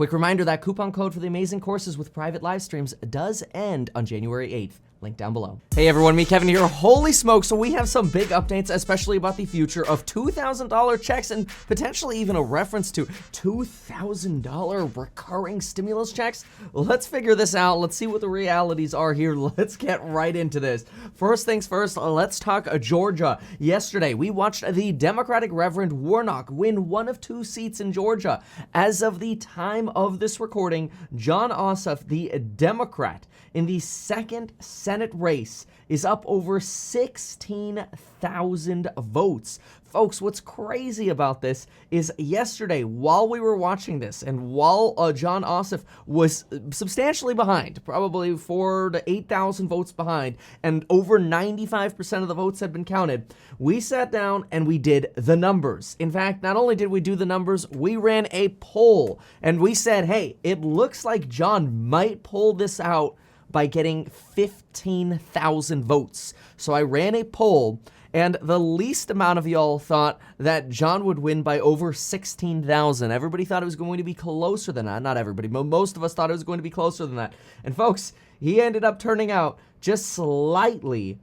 Quick reminder that coupon code for the amazing courses with private live streams does end on January 8th. Link down below. Hey everyone, me Kevin here. Holy smoke, so we have some big updates, especially about the future of $2,000 checks and potentially even a reference to $2,000 recurring stimulus checks. Let's figure this out. Let's see what the realities are here. Let's get right into this. First things first, let's talk Georgia. Yesterday, we watched the Democratic Reverend Warnock win one of 2 seats in Georgia. As of the time of this recording, Jon Ossoff, the Democrat, in the second Senate race is up over 16,000 votes. Folks, what's crazy about this is yesterday, while we were watching this and while Jon Ossoff was substantially behind, probably 4,000 to 8,000 votes behind, and over 95% of the votes had been counted, we sat down and we did the numbers. In fact, not only did we do the numbers, we ran a poll and we said, hey, it looks like Jon might pull this out by getting 15,000 votes. So I ran a poll, and the least amount of y'all thought that Jon would win by over 16,000. Everybody thought it was going to be closer than that. Not everybody, but most of us thought it was going to be closer than that. And folks, he ended up turning out just slightly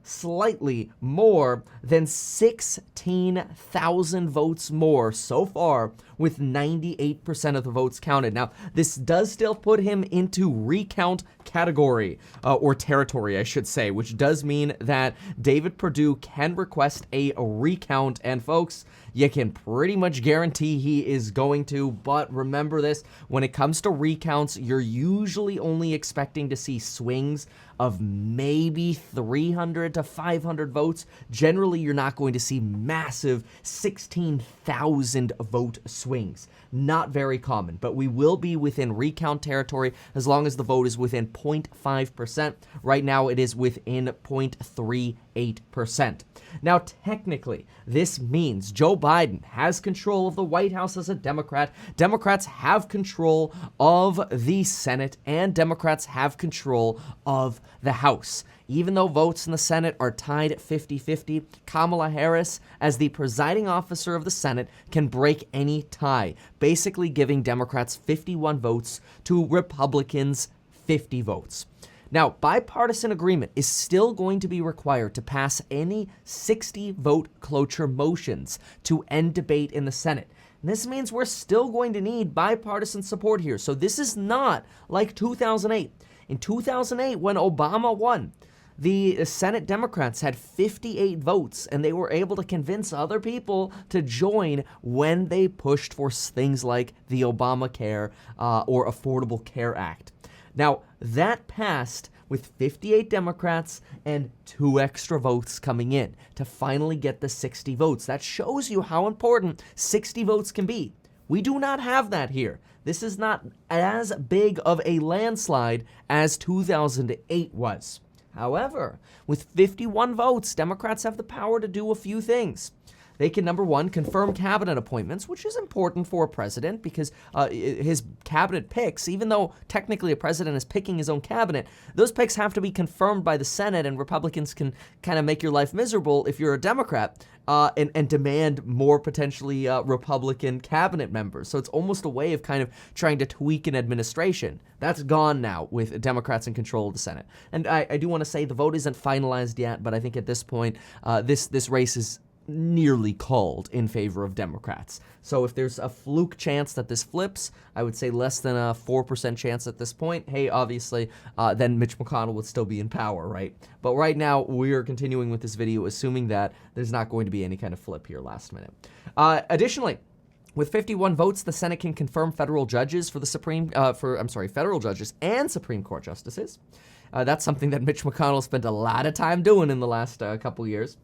more than 16,000 votes more so far, with 98% of the votes counted. Now, this does still put him into recount category, or territory, I should say, which does mean that David Perdue can request a recount, and folks, you can pretty much guarantee he is going to, but remember this, when it comes to recounts, you're usually only expecting to see swings of maybe 300 to 500 votes. Generally, you're not going to see massive 16,000 vote swings. Not very common, but we will be within recount territory as long as the vote is within 0.5%. Right now, it is within 0.38%. Now, technically, this means Joe Biden has control of the White House as a Democrat. Democrats have control of the Senate, and Democrats have control of the House. Even though votes in the Senate are tied at 50-50, Kamala Harris, as the presiding officer of the Senate, can break any tie, basically giving Democrats 51 votes to Republicans 50 votes. Now, bipartisan agreement is still going to be required to pass any 60-vote cloture motions to end debate in the Senate. And this means we're still going to need bipartisan support here. So this is not like 2008. In 2008, when Obama won, the Senate Democrats had 58 votes, and they were able to convince other people to join when they pushed for things like the Obamacare or Affordable Care Act. Now, that passed with 58 Democrats and 2 extra votes coming in to finally get the 60 votes. That shows you how important 60 votes can be. We do not have that here. This is not as big of a landslide as 2008 was. However, with 51 votes, Democrats have the power to do a few things. They can, number one, confirm cabinet appointments, which is important for a president because his cabinet picks, even though technically a president is picking his own cabinet, those picks have to be confirmed by the Senate, and Republicans can kind of make your life miserable if you're a Democrat and demand more potentially Republican cabinet members. So it's almost a way of kind of trying to tweak an administration. That's gone now with Democrats in control of the Senate. And I do want to say the vote isn't finalized yet, but I think at this point, this race is nearly called in favor of Democrats. So if there's a fluke chance that this flips, I would say less than a 4% chance at this point. Hey, obviously, then Mitch McConnell would still be in power, right? But right now, we are continuing with this video, assuming that there's not going to be any kind of flip here last minute. Additionally, with 51 votes, the Senate can confirm federal judges for the federal judges and Supreme Court justices. That's something that Mitch McConnell spent a lot of time doing in the last couple years.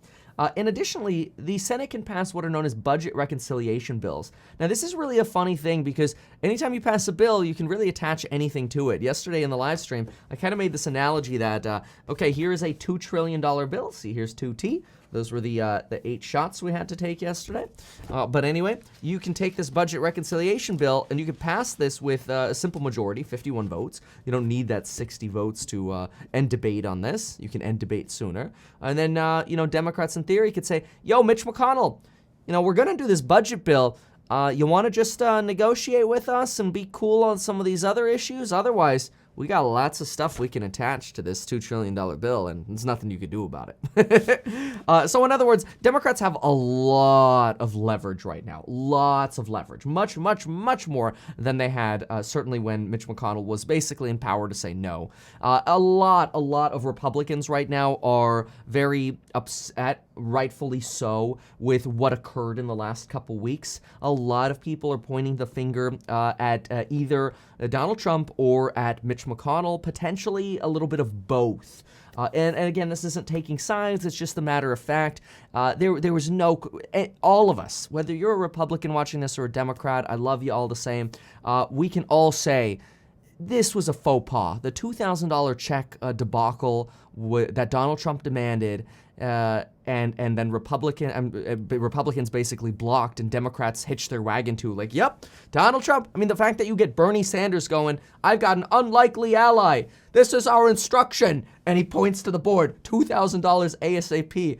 And additionally, the Senate can pass what are known as budget reconciliation bills. Now, this is really a funny thing because anytime you pass a bill, you can really attach anything to it. Yesterday in the live stream, I kind of made this analogy that, okay, here is a $2 trillion bill. See, here's 2T. Those were the 8 shots we had to take yesterday. But anyway, you can take this budget reconciliation bill and you can pass this with a simple majority, 51 votes. You don't need that 60 votes to end debate on this. You can end debate sooner. And then, Democrats in theory could say, yo, Mitch McConnell, we're going to do this budget bill. You want to just negotiate with us and be cool on some of these other issues? Otherwise, we got lots of stuff we can attach to this $2 trillion bill, and there's nothing you can do about it. So in other words, Democrats have a lot of leverage right now. Lots of leverage. Much, much, much more than they had certainly when Mitch McConnell was basically in power to say no. A lot of Republicans right now are very upset, rightfully so, with what occurred in the last couple weeks. A lot of people are pointing the finger at either Donald Trump or at Mitch McConnell, potentially a little bit of both. And again, this isn't taking sides, it's just a matter of fact. There was no, all of us, whether you're a Republican watching this or a Democrat, I love you all the same, we can all say this was a faux pas. The $2,000 check debacle that Donald Trump demanded, and then Republicans basically blocked and Democrats hitched their wagon to, like, yep, Donald Trump. I mean, the fact that you get Bernie Sanders going, I've got an unlikely ally. This is our instruction. And he points to the board, $2,000 ASAP.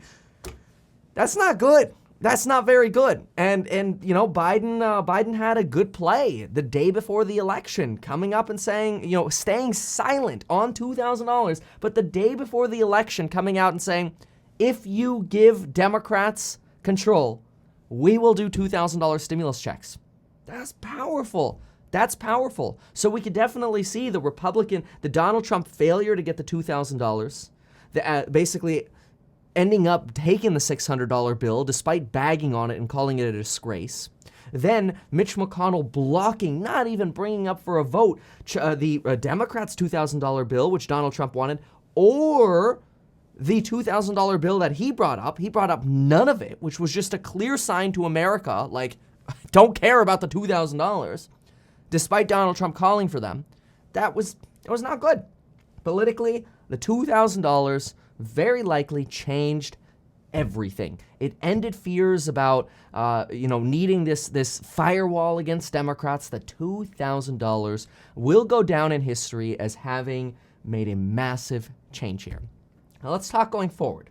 That's not good. That's not very good. And you know, Biden had a good play the day before the election, coming up and saying, you know, staying silent on $2,000, but the day before the election coming out and saying, if you give Democrats control, we will do $2,000 stimulus checks. That's powerful. That's powerful. So we could definitely see the Donald Trump failure to get the $2,000, basically ending up taking the $600 bill despite bagging on it and calling it a disgrace. Then Mitch McConnell blocking, not even bringing up for a vote, the Democrats' $2,000 bill, which Donald Trump wanted, or the $2,000 bill that he brought up. He brought up none of it, which was just a clear sign to America, like, don't care about the $2,000, despite Donald Trump calling for them. It was not good. Politically, the $2,000 very likely changed everything. It ended fears about, needing this firewall against Democrats. The $2,000 will go down in history as having made a massive change here. Now let's talk going forward.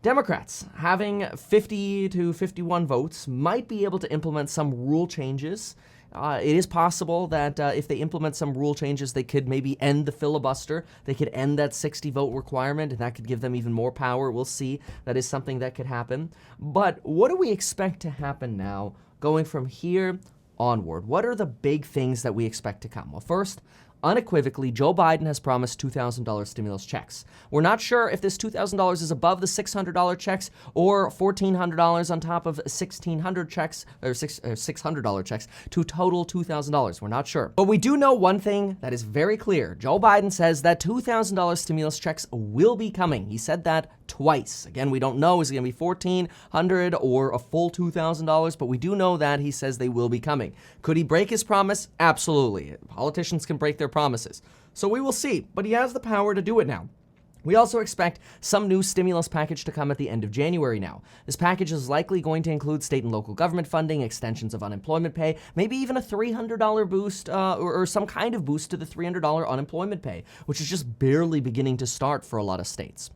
Democrats, having 50 to 51 votes, might be able to implement some rule changes. It is possible that if they implement some rule changes, they could maybe end the filibuster. They could end that 60-vote requirement, and that could give them even more power. We'll see. That is something that could happen. But what do we expect to happen now going from here onward? What are the big things that we expect to come? Well, first, unequivocally, Joe Biden has promised $2,000 stimulus checks. We're not sure if this $2,000 is above the $600 checks or $1,400 on top of $1,600 checks, or $600 checks, to total $2,000. We're not sure. But we do know one thing that is very clear. Joe Biden says that $2,000 stimulus checks will be coming. He said that twice. Again, we don't know, is it going to be $1,400 or a full $2,000, but we do know that he says they will be coming. Could he break his promise? Absolutely. Politicians can break their promises. So we will see, but he has the power to do it now. We also expect some new stimulus package to come at the end of January now. This package is likely going to include state and local government funding, extensions of unemployment pay, maybe even a $300 boost or some kind of boost to the $300 unemployment pay, which is just barely beginning to start for a lot of states.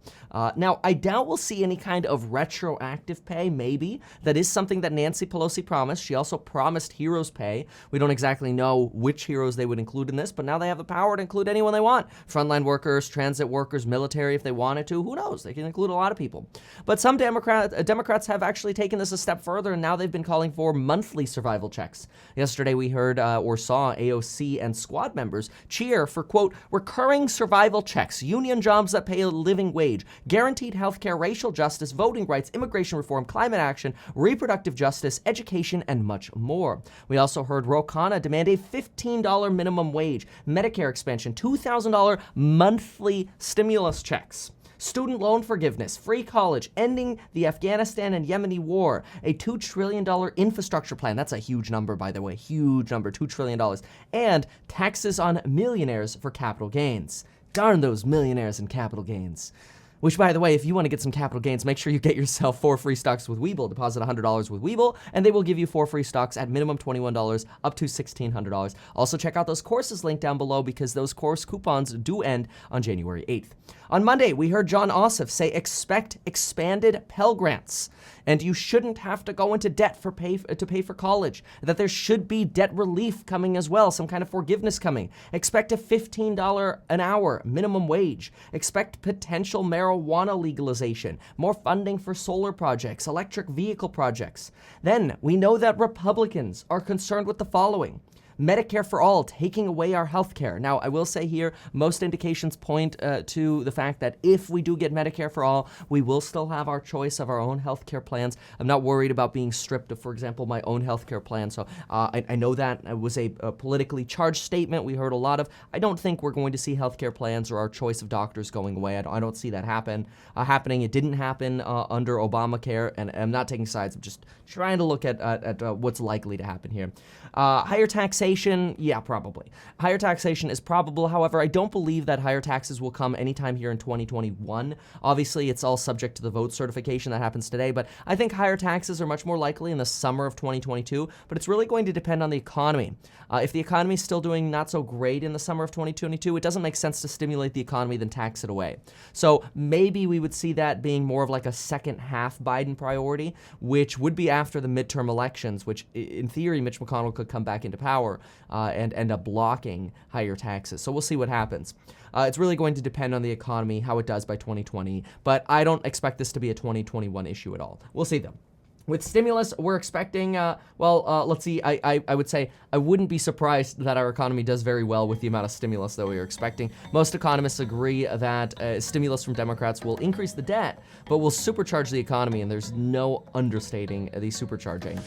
Now, I doubt we'll see any kind of retroactive pay, maybe. That is something that Nancy Pelosi promised. She also promised heroes pay. We don't exactly know which heroes they would include in this, but now they have the power to include anyone they want. Frontline workers, transit workers, military if they wanted to. Who knows? They can include a lot of people. But some Democrats have actually taken this a step further, and now they've been calling for monthly survival checks. Yesterday we heard or saw AOC and squad members cheer for, quote, recurring survival checks, union jobs that pay a living wage, guaranteed health care, racial justice, voting rights, immigration reform, climate action, reproductive justice, education, and much more. We also heard Ro Khanna demand a $15 minimum wage, Medicare expansion, $2,000 monthly stimulus checks, student loan forgiveness, free college, ending the Afghanistan and Yemeni war, a $2 trillion infrastructure plan. That's a huge number, by the way, huge number, $2 trillion, and taxes on millionaires for capital gains. Darn those millionaires and capital gains. Which, by the way, if you want to get some capital gains, make sure you get yourself 4 free stocks with Webull. Deposit $100 with Webull, and they will give you 4 free stocks at minimum $21 up to $1,600. Also, check out those courses linked down below because those course coupons do end on January 8th. On Monday, we heard John Ossoff say expect expanded Pell Grants, and you shouldn't have to go into debt to pay for college, that there should be debt relief coming as well, some kind of forgiveness coming. Expect a $15 an hour minimum wage. Expect potential marijuana legalization, more funding for solar projects, electric vehicle projects. Then we know that Republicans are concerned with the following. Medicare for all, taking away our health care. Now, I will say here, most indications point to the fact that if we do get Medicare for all, we will still have our choice of our own health care plans. I'm not worried about being stripped of, for example, my own health care plan. So I know that was a politically charged statement we heard a lot of. I don't think we're going to see health care plans or our choice of doctors going away. I don't see that happening. It didn't happen under Obamacare, and I'm not taking sides. I'm just trying to look at what's likely to happen here. Higher taxation, yeah, probably. Higher taxation is probable. However, I don't believe that higher taxes will come anytime here in 2021. Obviously, it's all subject to the vote certification that happens today, but I think higher taxes are much more likely in the summer of 2022, but it's really going to depend on the economy. If the economy is still doing not so great in the summer of 2022, it doesn't make sense to stimulate the economy than tax it away. So maybe we would see that being more of like a second half Biden priority, which would be after the midterm elections, which in theory, Mitch McConnell could come back into power and end up blocking higher taxes. So we'll see what happens. It's really going to depend on the economy, how it does by 2020, but I don't expect this to be a 2021 issue at all. We'll see though. With stimulus, we're expecting, let's see, I would say I wouldn't be surprised that our economy does very well with the amount of stimulus that we are expecting. Most economists agree that stimulus from Democrats will increase the debt, but will supercharge the economy, and there's no understating the supercharging.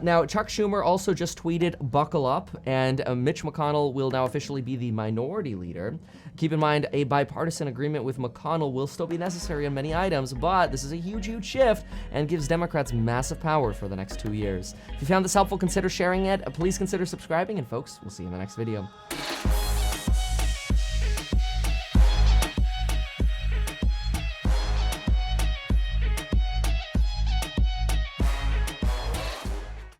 Now, Chuck Schumer also just tweeted, buckle up, and Mitch McConnell will now officially be the minority leader. Keep in mind, a bipartisan agreement with McConnell will still be necessary on many items, but this is a huge, huge shift and gives Democrats massive power for the next 2 years. If you found this helpful, consider sharing it. Please consider subscribing, and folks, we'll see you in the next video.